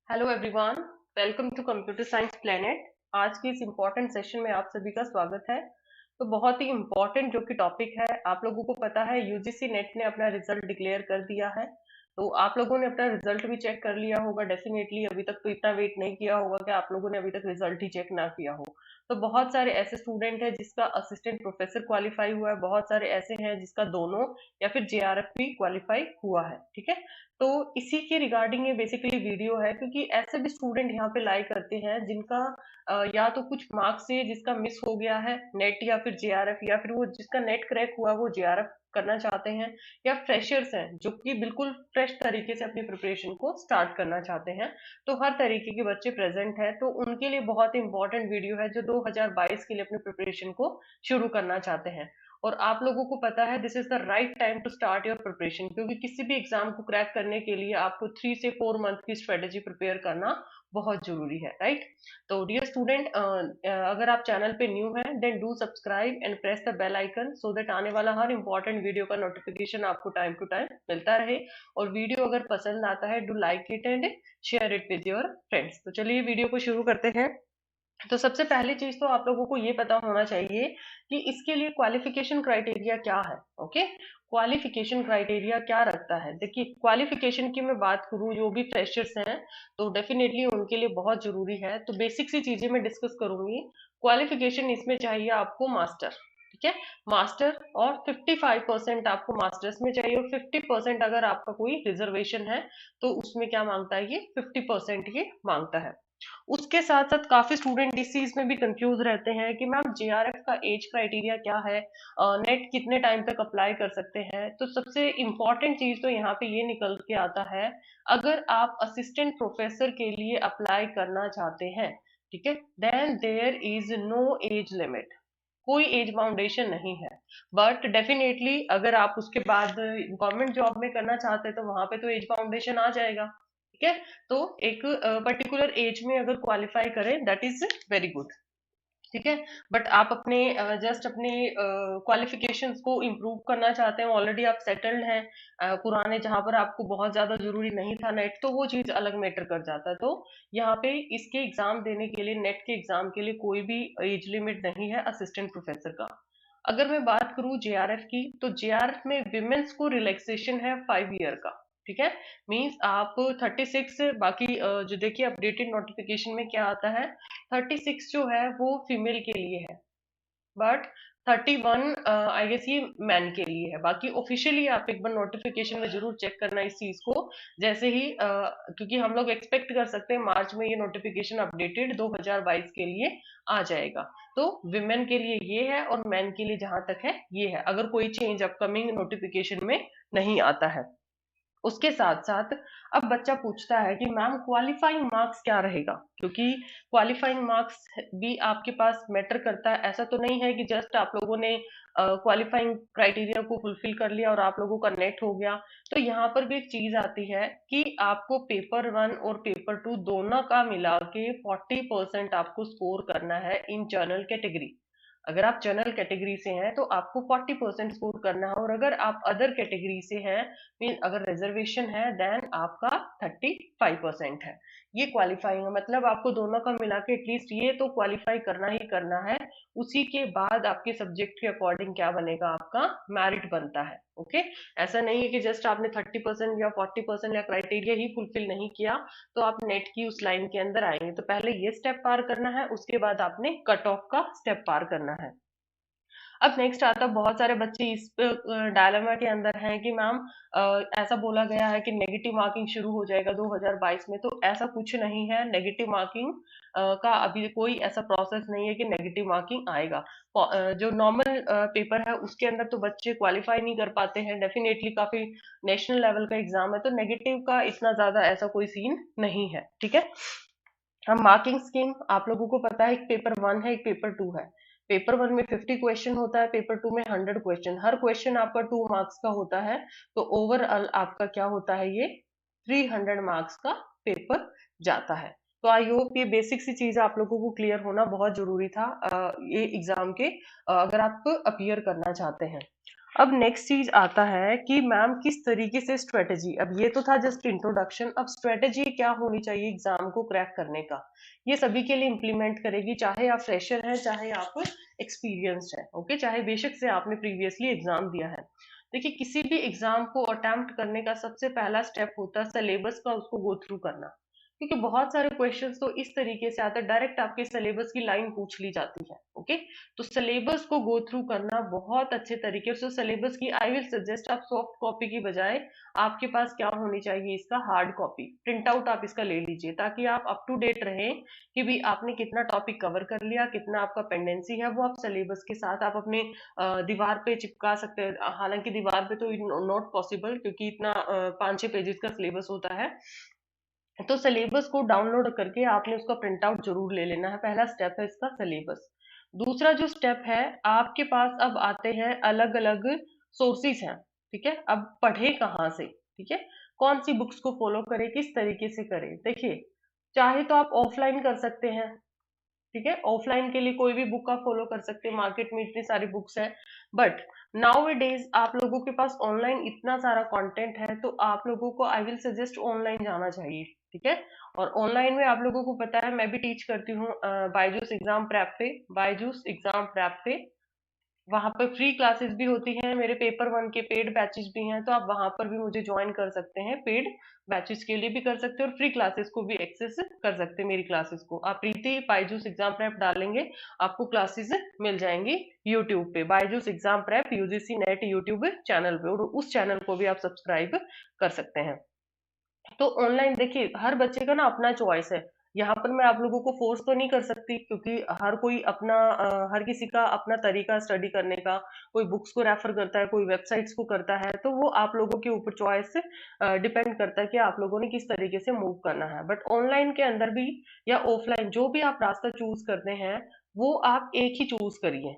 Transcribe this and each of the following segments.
Hello everyone, welcome to computer science planet. आज के इस इम्पोर्टेंट सेशन में आप सभी का स्वागत है। तो बहुत ही इम्पोर्टेंट जो कि टॉपिक है, आप लोगों को पता है यूजीसी नेट ने अपना रिजल्ट डिक्लेयर कर दिया है। तो आप लोगों ने अपना रिजल्ट भी चेक कर लिया होगा डेफिनेटली। अभी तक तो इतना वेट नहीं किया होगा कि आप लोगों ने अभी तक रिजल्ट ही चेक ना किया हो। तो बहुत सारे ऐसे स्टूडेंट हैं जिसका असिस्टेंट प्रोफेसर क्वालिफाई हुआ है, बहुत सारे ऐसे हैं जिसका दोनों या फिर जेआरएफ भी क्वालिफाई हुआ है। ठीक है, तो इसी के रिगार्डिंग ये बेसिकली वीडियो है, क्योंकि ऐसे भी स्टूडेंट यहाँ पे लाई करते हैं जिनका या तो कुछ मार्क्स से जिसका मिस हो गया है नेट या फिर जेआरएफ, या फिर वो जिसका नेट क्रैक हुआ वो जेआरएफ करना चाहते हैं, या फ्रेशर्स हैं जो कि बिल्कुल फ्रेश तरीके से अपनी प्रिपरेशन को स्टार्ट करना चाहते हैं। तो हर तरीके के बच्चे प्रेजेंट हैं, तो उनके लिए बहुत ही इंपॉर्टेंट वीडियो है जो 2022 के लिए अपनी प्रिपरेशन को शुरू करना चाहते हैं। और आप लोगों को पता है this is the right time to start your preparation, क्योंकि किसी भी एग्जाम को क्रैक करने के लिए आपको 3 से 4 मंथ की स्ट्रेटेजी प्रिपेयर करना बहुत जरूरी है, राइट। तो डियर स्टूडेंट, अगर आप चैनल पे न्यू हैं then do subscribe and press the bell icon so that आने वाला हर इंपॉर्टेंट वीडियो का नोटिफिकेशन आपको टाइम टू टाइम मिलता रहे। और वीडियो अगर पसंद आता है do like it and share it with your friends. तो चलिए वीडियो को शुरू करते हैं। तो सबसे पहली चीज तो आप लोगों को ये पता होना चाहिए कि इसके लिए क्वालिफिकेशन क्राइटेरिया क्या है। ओके, क्वालिफिकेशन क्राइटेरिया क्या रखता है। देखिए, क्वालिफिकेशन की मैं बात करूं, जो भी फ्रेशर्स हैं तो डेफिनेटली उनके लिए बहुत जरूरी है। तो बेसिक सी चीजें मैं डिस्कस करूंगी। क्वालिफिकेशन इसमें चाहिए आपको मास्टर, ठीक है, मास्टर। और 55% आपको मास्टर्स में चाहिए, और 50% अगर आपका कोई रिजर्वेशन है तो उसमें क्या मांगता है, ये 50% ये मांगता है। उसके साथ साथ काफी स्टूडेंट इस चीज में भी कंफ्यूज रहते हैं कि मैम जेआरएफ का एज क्राइटेरिया क्या है, नेट कितने टाइम तक अप्लाई कर सकते हैं। तो सबसे इम्पोर्टेंट चीज तो यहाँ पे ये निकल के आता है, अगर आप असिस्टेंट प्रोफेसर के लिए अप्लाई करना चाहते हैं, ठीक है, then there is no age limit, कोई एज बाउंडेशन नहीं है। बट डेफिनेटली अगर आप उसके बाद गवर्नमेंट जॉब में करना चाहते हैं तो वहां पे तो एज बाउंडेशन आ जाएगा। ठीक है, तो एक पर्टिकुलर एज में अगर क्वालिफाई करें दैट इज वेरी गुड। ठीक है, बट आप अपने जस्ट अपने क्वालिफिकेशंस को इम्प्रूव करना चाहते हैं, ऑलरेडी आप सेटल्ड हैं पुराने, जहां पर आपको बहुत ज्यादा जरूरी नहीं था नेट, तो वो चीज अलग मैटर कर जाता है। तो यहाँ पे इसके एग्जाम देने के लिए, नेट के एग्जाम के लिए कोई भी एज लिमिट नहीं है असिस्टेंट प्रोफेसर का। अगर मैं बात करूं जेआरएफ की, तो जेआरएफ में विमेन्स को रिलैक्सेशन है 5 ईयर का। ठीक है, मीन्स आप 36, बाकी जो देखिए अपडेटेड नोटिफिकेशन में क्या आता है, 36 जो है वो फीमेल के लिए है, बट 31 आई गेस ये मैन के लिए है। बाकी ऑफिशियली आप एक बार नोटिफिकेशन में जरूर चेक करना इस चीज को, जैसे ही क्योंकि हम लोग एक्सपेक्ट कर सकते हैं मार्च में ये नोटिफिकेशन अपडेटेड 2022 के लिए आ जाएगा। तो विमेन के लिए ये है और मैन के लिए जहां तक है ये है, अगर कोई चेंज अपकमिंग नोटिफिकेशन में नहीं आता है। उसके साथ साथ अब बच्चा पूछता है कि मैम क्वालिफाइंग मार्क्स क्या रहेगा, क्योंकि क्वालिफाइंग मार्क्स भी आपके पास मैटर करता है। ऐसा तो नहीं है कि जस्ट आप लोगों ने क्वालिफाइंग क्राइटेरिया को फुलफिल कर लिया और आप लोगों का नेट हो गया। तो यहाँ पर भी एक चीज आती है कि आपको पेपर 1 और पेपर 2 दोनों का मिला के 40% आपको स्कोर करना है इन जनरल कैटेगरी। अगर आप जनरल कैटेगरी से हैं तो आपको 40% स्कोर करना है, और अगर आप अदर कैटेगरी से हैं, मीन अगर रिजर्वेशन है, देन आपका 35% है। ये क्वालिफाइंग है, मतलब आपको दोनों का मिला के एटलीस्ट ये तो क्वालिफाई करना ही करना है। उसी के बाद आपके सब्जेक्ट के अकॉर्डिंग क्या बनेगा, आपका मेरिट बनता है। ओके, ऐसा नहीं है कि जस्ट आपने 30% या 40% या क्राइटेरिया ही फुलफिल नहीं किया तो आप नेट की उस लाइन के अंदर आएंगे। तो पहले ये स्टेप पार करना है, उसके बाद आपने कट ऑफ का स्टेप पार करना है। अब नेक्स्ट आता है, बहुत सारे बच्चे इस डायलेमा के अंदर हैं कि मैम ऐसा बोला गया है कि नेगेटिव मार्किंग शुरू हो जाएगा 2022 में। तो ऐसा कुछ नहीं है, नेगेटिव मार्किंग का अभी कोई ऐसा प्रोसेस नहीं है कि नेगेटिव मार्किंग आएगा। जो नॉर्मल पेपर है उसके अंदर तो बच्चे क्वालिफाई नहीं कर पाते हैं, डेफिनेटली काफी नेशनल लेवल का एग्जाम है, तो नेगेटिव का इतना ज्यादा ऐसा कोई सीन नहीं है। ठीक है, अब मार्किंग स्कीम आप लोगों को पता है, एक पेपर 1 है, एक पेपर 2 है। पेपर 1 में 50 क्वेश्चन होता है, पेपर 2 में 100 क्वेश्चन, हर क्वेश्चन आपका 2 मार्क्स का होता है। तो ओवरऑल आपका क्या होता है, ये 300 मार्क्स का पेपर जाता है। तो आई होप ये बेसिक सी चीज आप लोगों को क्लियर होना बहुत जरूरी था ये एग्जाम के, अगर आप अपीयर करना चाहते हैं। अब नेक्स्ट चीज आता है कि मैम किस तरीके से स्ट्रेटेजी, अब ये तो था जस्ट इंट्रोडक्शन, अब स्ट्रेटेजी क्या होनी चाहिए एग्जाम को क्रैक करने का, ये सभी के लिए इम्प्लीमेंट करेगी, चाहे आप फ्रेशर हैं चाहे आप एक्सपीरियंस्ड हैं, ओके, चाहे बेशक से आपने प्रीवियसली एग्जाम दिया है। देखिए किसी भी एग्जाम को अटेम्प्ट करने का सबसे पहला स्टेप होता है सिलेबस का उसको गो थ्रू करना, क्योंकि बहुत सारे क्वेश्चंस तो इस तरीके से आते हैं, डायरेक्ट आपके सिलेबस की लाइन पूछ ली जाती है, ओके। तो सिलेबस को गो थ्रू करना बहुत अच्छे तरीके से, सिलेबस की आई विल सजेस्ट आप सॉफ्ट कॉपी की बजाय आपके पास क्या होनी चाहिए, इसका हार्ड कॉपी प्रिंट आउट आप इसका ले लीजिए, ताकि आप अप टू डेट रहें कि भी आपने कितना टॉपिक कवर कर लिया, कितना आपका पेंडेंसी है, वो आप सिलेबस के साथ आप अपने दीवार पे चिपका सकते हैं। हालांकि दीवार पे तो नॉट पॉसिबल, क्योंकि इतना 5-6 पेजेस का सिलेबस होता है। तो सिलेबस को डाउनलोड करके आपने उसका प्रिंट आउट जरूर ले लेना है, पहला स्टेप है इसका सिलेबस। दूसरा जो स्टेप है, आपके पास अब आते हैं अलग अलग सोर्सेज हैं, ठीक है, अब पढ़े कहाँ से, ठीक है, कौन सी बुक्स को फॉलो करें, किस तरीके से करें। देखिए चाहे तो आप ऑफलाइन कर सकते हैं, ठीक है, ऑफलाइन के लिए कोई भी बुक आप फॉलो कर सकते हैं, मार्केट में इतनी सारी बुक्स हैं, बट नाउ ए डेज आप लोगों के पास ऑनलाइन इतना सारा कंटेंट है, तो आप लोगों को आई विल सजेस्ट ऑनलाइन जाना चाहिए, ठीक है। और ऑनलाइन में आप लोगों को पता है मैं भी टीच करती हूँ बायजूस एग्जाम प्रैप पे, बायजूस एग्जाम प्रैप पे वहां पर फ्री क्लासेस भी होती हैं, मेरे पेपर 1 के पेड बैचेस भी हैं, तो आप वहां पर भी मुझे ज्वाइन कर सकते हैं, पेड बैचेस के लिए भी कर सकते हैं और फ्री क्लासेस को भी एक्सेस कर सकते हैं, मेरी क्लासेस को आप प्रीति बायजूस एग्जाम प्रेप डालेंगे, आपको क्लासेस मिल जाएंगी यूट्यूब पे, Byju's exam prep UGC net YouTube channel पे, और उस चैनल को भी आप सब्सक्राइब कर सकते हैं। तो ऑनलाइन देखिए हर बच्चे का ना अपना चॉइस है, यहाँ पर मैं आप लोगों को फोर्स तो नहीं कर सकती, क्योंकि हर कोई अपना हर किसी का अपना तरीका स्टडी करने का, कोई बुक्स को रेफर करता है, कोई वेबसाइट्स को करता है, तो वो आप लोगों के ऊपर चॉइस डिपेंड करता है कि आप लोगों ने किस तरीके से मूव करना है। बट ऑनलाइन के अंदर भी या ऑफलाइन जो भी आप रास्ता चूज करते हैं, वो आप एक ही चूज करिए,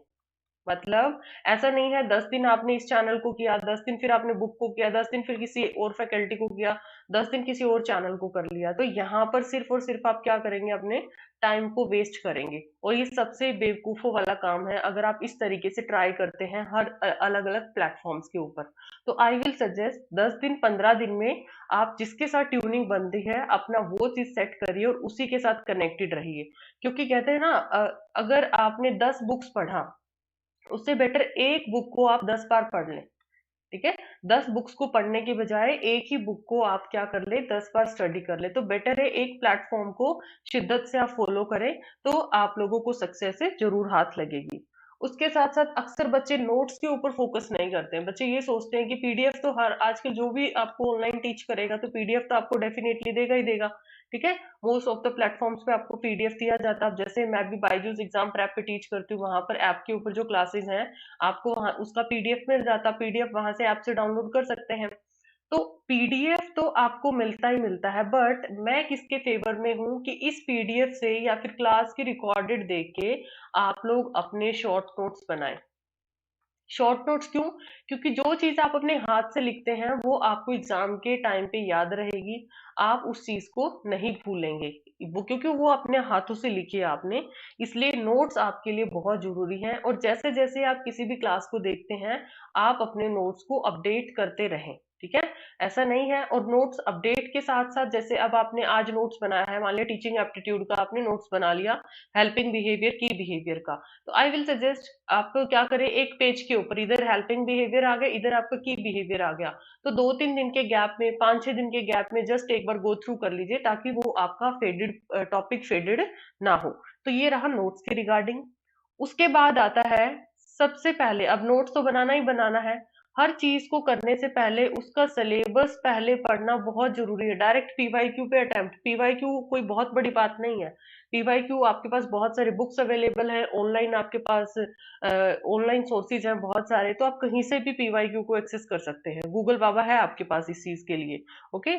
मतलब ऐसा नहीं है 10 दिन आपने इस चैनल को किया, 10 दिन फिर आपने बुक को किया, 10 दिन फिर किसी और फैकल्टी को किया, 10 दिन किसी और चैनल को कर लिया, तो यहाँ पर सिर्फ और सिर्फ आप क्या करेंगे, अपने टाइम को वेस्ट करेंगे, और ये सबसे बेवकूफों वाला काम है अगर आप इस तरीके से ट्राई करते हैं हर अलग अलग प्लेटफॉर्म्स के ऊपर। तो आई विल सजेस्ट 10 दिन 15 दिन में आप जिसके साथ ट्यूनिंग बनती है अपना वो चीज सेट करिए और उसी के साथ कनेक्टेड रहिए, क्योंकि कहते हैं ना अगर आपने 10 बुक्स पढ़ा, उससे बेटर एक बुक को आप 10 बार पढ़ लें, ठीक है, 10 बुक्स को पढ़ने के बजाय एक ही बुक को आप क्या कर ले, 10 बार स्टडी कर ले, तो बेटर है एक प्लेटफॉर्म को शिद्दत से आप फॉलो करें, तो आप लोगों को सक्सेस से जरूर हाथ लगेगी। उसके साथ साथ अक्सर बच्चे नोट्स के ऊपर फोकस नहीं करते हैं, बच्चे ये सोचते हैं कि पीडीएफ तो हर आजकल जो भी आपको ऑनलाइन टीच करेगा तो पीडीएफ तो आपको डेफिनेटली देगा ही देगा, ठीक है, मोस्ट ऑफ द प्लेटफॉर्म्स पे आपको पीडीएफ दिया जाता है। अब जैसे मैं भी बायजूस एग्जाम प्रेप पे टीच करती हूँ, वहां पर ऐप के ऊपर जो क्लासेस हैं आपको वहां उसका पीडीएफ मिल जाता, पीडीएफ वहां से ऐप से डाउनलोड कर सकते हैं। तो पीडीएफ तो आपको मिलता ही मिलता है, बट मैं किसके फेवर में हूँ कि इस पीडीएफ से या फिर क्लास की रिकॉर्डेड देख के आप लोग अपने शॉर्ट नोट्स बनाएं। शॉर्ट नोट्स क्यों? क्योंकि जो चीज आप अपने हाथ से लिखते हैं वो आपको एग्जाम के टाइम पे याद रहेगी, आप उस चीज को नहीं भूलेंगे, वो क्योंकि वो अपने हाथों से लिखी है आपने, इसलिए नोट्स आपके लिए बहुत जरूरी हैं। और जैसे जैसे आप किसी भी क्लास को देखते हैं आप अपने नोट्स को अपडेट करते रहें, ठीक है, ऐसा नहीं है। और नोट्स अपडेट के साथ साथ जैसे अब आपने आज नोट्स बनाया है, मान लिया टीचिंग एप्टीट्यूड का आपने नोट्स बना लिया, हेल्पिंग बिहेवियर की बिहेवियर का, तो आई विल सजेस्ट आप क्या करें, एक पेज के ऊपर इधर हेल्पिंग बिहेवियर आ गया, इधर आपका की बिहेवियर आ गया, तो 2-3 दिन के गैप में, 5-6 दिन के गैप में जस्ट एक बार गो थ्रू कर लीजिए, ताकि वो आपका फेडेड टॉपिक फेडेड ना हो। तो ये रहा नोट्स के रिगार्डिंग। उसके बाद आता है सबसे पहले, अब नोट्स तो बनाना ही बनाना है, हर चीज को करने से पहले उसका सिलेबस पहले पढ़ना बहुत जरूरी है। डायरेक्ट पीवाईक्यू पे अटेम्प्ट, पीवाईक्यू कोई बहुत बड़ी बात नहीं है, पीवाईक्यू आपके पास बहुत सारे बुक्स अवेलेबल है ऑनलाइन, आपके पास ऑनलाइन सोर्सेज हैं बहुत सारे, तो आप कहीं से भी पीवाईक्यू को एक्सेस कर सकते हैं, गूगल बाबा है आपके पास इस चीज के लिए, ओके।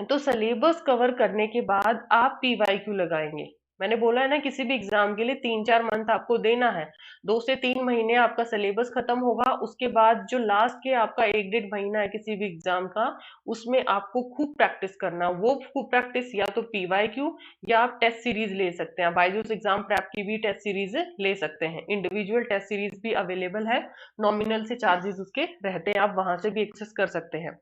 तो सिलेबस कवर करने के बाद आप पीवाईक्यू लगाएंगे, मैंने बोला है ना, किसी भी एग्जाम के लिए 3-4 मंथ आपको देना है। 2 से 3 महीने आपका सिलेबस खत्म होगा, उसके बाद जो लास्ट के आपका 1-1.5 महीना है किसी भी एग्जाम का, उसमें आपको खूब प्रैक्टिस करना। वो खूब प्रैक्टिस या तो पीवाईक्यू या आप टेस्ट सीरीज ले सकते हैं। बायजूस एग्जाम प्रैप की भी टेस्ट सीरीज ले सकते हैं, इंडिविजुअल टेस्ट सीरीज भी अवेलेबल है, नॉमिनल से चार्जेस उसके रहते हैं, आप वहां से भी एक्सेस कर सकते हैं।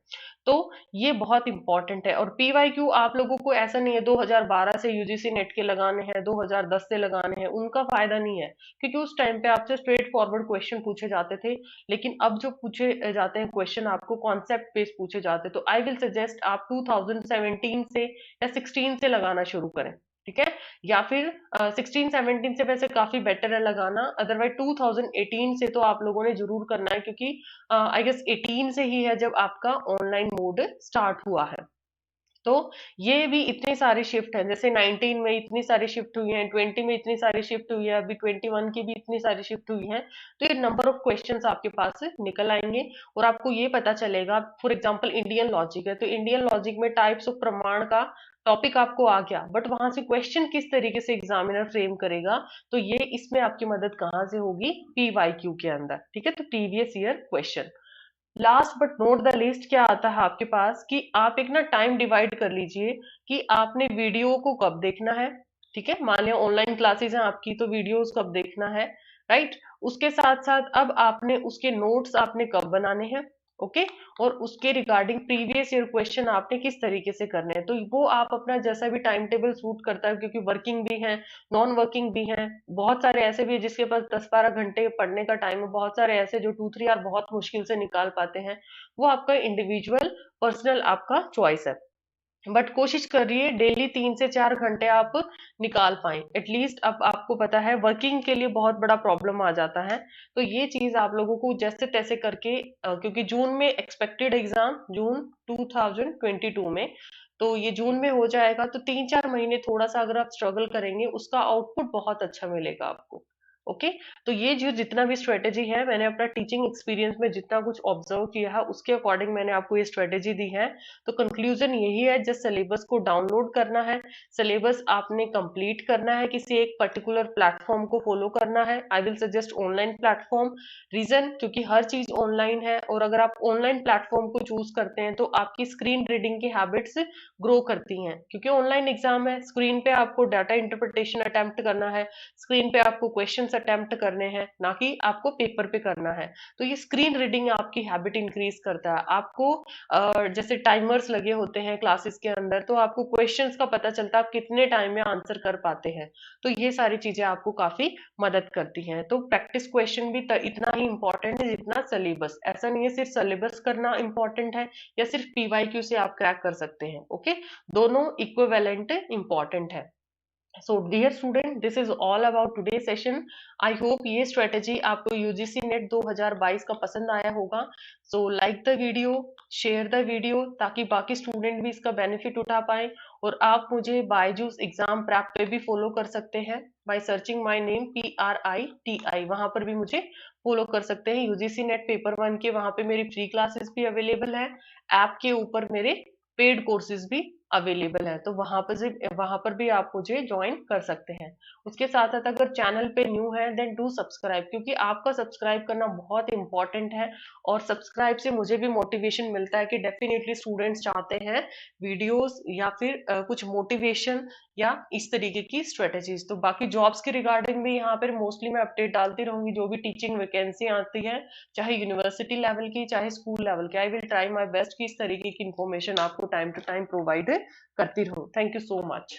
तो ये बहुत इंपॉर्टेंट है। और पीवाईक्यू आप लोगों को ऐसा नहीं है 2012 से यूजीसी नेट के लगाने हैं, 2010 से लगाने हैं, उनका फायदा नहीं है, क्योंकि उस टाइम पे आपसे स्ट्रेट फॉरवर्ड क्वेश्चन पूछे जाते थे। लेकिन अब जो पूछे जाते हैं क्वेश्चन, आपको कॉन्सेप्ट बेस्ड पूछे जाते हैं। तो आई विल सजेस्ट आप 2017 से या 16 से लगाना शुरू करें, ठीक है? या फिर 16-17 से वैसे काफी बेटर है लगाना, अदरवाइज 2018 से तो आप लोगों ने जरूर करना है, क्योंकि आई गेस 18 से ही है जब आपका ऑनलाइन मोड स्टार्ट हुआ है। तो ये भी इतने सारे शिफ्ट हैं, जैसे 19 में इतनी सारी शिफ्ट हुई हैं, 20 में इतनी सारी शिफ्ट हुई है, अभी 21 की भी इतनी सारी शिफ्ट हुई हैं। तो ये नंबर ऑफ क्वेश्चंस आपके पास निकल आएंगे और आपको ये पता चलेगा। फॉर एग्जांपल इंडियन लॉजिक है, तो इंडियन लॉजिक में टाइप्स ऑफ प्रमाण का टॉपिक आपको आ गया, बट वहां से क्वेश्चन किस तरीके से एग्जामिनर फ्रेम करेगा, तो ये इसमें आपकी मदद कहाँ से होगी? पीवाईक्यू के अंदर, ठीक है? तो previous year question. Last but not the least क्या आता है आपके पास कि आप एक ना टाइम डिवाइड कर लीजिए कि आपने वीडियो को कब देखना है, ठीक है? मान लिया ऑनलाइन क्लासेस हैं आपकी, तो वीडियोस कब देखना है, राइट? उसके साथ साथ अब आपने उसके नोट्स आपने कब बनाने हैं, ओके? और उसके रिगार्डिंग प्रीवियस ईयर क्वेश्चन आपने किस तरीके से करने हैं, तो वो आप अपना जैसा भी टाइम टेबल सूट करता है, क्योंकि वर्किंग भी है, नॉन वर्किंग भी है, बहुत सारे ऐसे भी है जिसके पास 10-12 घंटे पढ़ने का टाइम है, बहुत सारे ऐसे जो 2-3 आवर बहुत मुश्किल से निकाल पाते हैं। वो आपका इंडिविजुअल पर्सनल आपका चॉइस है, बट कोशिश करिए डेली 3 से 4 घंटे आप निकाल पाए एटलीस्ट। अब आपको पता है वर्किंग के लिए बहुत बड़ा प्रॉब्लम आ जाता है, तो ये चीज आप लोगों को जैसे तैसे करके क्योंकि जून में एक्सपेक्टेड एग्जाम, जून 2022 में, तो ये जून में हो जाएगा। तो 3-4 महीने थोड़ा सा अगर आप स्ट्रगल करेंगे, उसका आउटपुट बहुत अच्छा मिलेगा आपको, ओके? तो ये जो जितना भी स्ट्रेटेजी है, मैंने अपना टीचिंग एक्सपीरियंस में जितना कुछ ऑब्जर्व किया है उसके अकॉर्डिंग मैंने आपको ये स्ट्रेटेजी दी है। तो कंक्लूजन यही है, जस्ट सिलेबस को डाउनलोड करना है, सिलेबस आपने कंप्लीट करना है, किसी एक पर्टिकुलर प्लेटफॉर्म को फॉलो करना है। I will suggest online platform. Reason, क्योंकि हर चीज ऑनलाइन है, और अगर आप ऑनलाइन प्लेटफॉर्म को चूज करते हैं तो आपकी स्क्रीन रीडिंग की हैबिट्स ग्रो करती हैं, क्योंकि ऑनलाइन एग्जाम है, स्क्रीन पे आपको डाटा इंटरप्रिटेशन अटेम्प्ट करना है, स्क्रीन पे आपको क्वेश्चंस अटेम्प्ट करने हैं, ना कि आपको पेपर पे करना है। तो ये स्क्रीन रीडिंग आपकी हैबिट इंक्रीज करता है। आपको जैसे टाइमर्स लगे होते हैं क्लासेस के अंदर, तो आपको क्वेश्चंस का पता चलता है आप कितने टाइम में आंसर कर पाते हैं। तो ये सारी चीजें आपको काफी मदद करती हैं। तो प्रैक्टिस क्वेश्चन भी इतना ही इंपॉर्टेंट है जितना सिलेबस। ऐसा नहीं है सिर्फ सिलेबस करना इंपॉर्टेंट है या सिर्फ पीवाईक्यू से आप क्रैक कर सकते हैं, ओके? दोनों इक्विवेलेंट इंपॉर्टेंट है। So dear student, this is all about today session. I hope ये स्ट्रेटेजी आपको यूजीसी नेट 2022 का पसंद आया होगा। So like the video, share the video, ताकि बाकी स्टूडेंट भी इसका बेनिफिट उठा पाए। और आप मुझे बायजूस एग्जाम प्रैप पे भी फॉलो कर सकते हैं by searching my name PRITI, वहां पर भी मुझे फॉलो कर सकते हैं। यूजीसी नेट पेपर 1 के वहां पे मेरी फ्री क्लासेस भी अवेलेबल है, ऐप के ऊपर मेरे पेड कोर्सेज भी अवेलेबल है, तो वहां पर भी आप मुझे ज्वाइन कर सकते हैं। उसके साथ साथ अगर चैनल पे न्यू है देन डू सब्सक्राइब, क्योंकि आपका सब्सक्राइब करना बहुत इंपॉर्टेंट है। और सब्सक्राइब से मुझे भी मोटिवेशन मिलता है कि डेफिनेटली स्टूडेंट्स चाहते हैं वीडियोस या फिर कुछ मोटिवेशन या इस तरीके की स्ट्रेटेजीज। तो बाकी जॉब्स के रिगार्डिंग भी यहाँ पर मोस्टली मैं अपडेट डालती रहूंगी, जो भी टीचिंग वैकेंसी आती है, चाहे यूनिवर्सिटी लेवल की चाहे स्कूल लेवल की। I will try my best कि इस तरीके की इन्फॉर्मेशन आपको टाइम टू टाइम प्रोवाइड करती रहूं। Thank you so much.